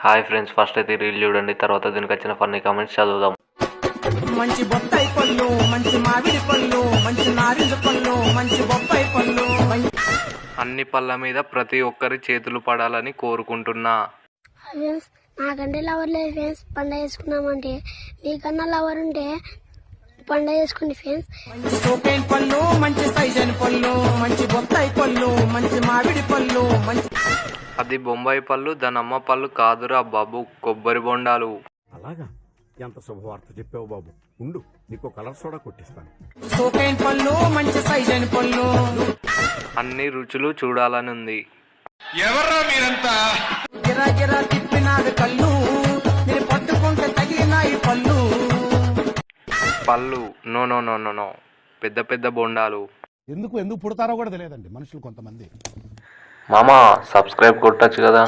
Hi friends, first అయితే reel చూడండి, తర్వాత దీనికి వచ్చిన ఫన్నీ కామెంట్స్ చదువుదాం. మంచి బొప్పాయి పళ్ళు, మంచి మామిడి పళ్ళు, మంచి నారింజ పళ్ళు, మంచి బొప్పాయి పళ్ళు. అన్ని పళ్ళ మీద ప్రతి ఒక్కరి చేతులు పడాలని కోరుకుంటున్నా. ఫ్రెండ్స్, నాకంటే లవర్ లేదు ఫ్రెండ్స్. పండగ చేసుకున్నామంటే మీకన్నా లవర్ ఉంటే పండగ చేసుకోండి ఫ్రెండ్స్. మంచి సోపైన పళ్ళు, మంచి సైజైన పళ్ళు, మంచి బొప్పాయి పళ్ళు, మంచి మామిడి పళ్ళు, మంచి. అది బొంబాయి పళ్ళు, దాని అమ్మ పళ్ళు కాదురా బాబు, కొబ్బరి బొండాలు. అలాగా, ఎంత శుభవార్త చెప్పావు బాబు. ఉండు, నీకు కలర్ సోడా కొట్టిస్తాను. సోపైన పళ్ళు, మంచి సైజైన పళ్ళు. అన్ని రుచులు చూడాలని ఉంది. ఎవర్రా మీరంతా? గిరా గిరా తిప్పినాడు కళ్ళు, మీరు పట్టుకుంటే తగిలినాయి పళ్ళు. పళ్ళు no no no no no, పెద్ద పెద్ద బొండాలు. ఎందుకు పుడతారో కూడా తెలియదండి మనుషులు కొంతమంది. మామా సబ్స్క్రైబ్ కొట్టచ్చు కదా.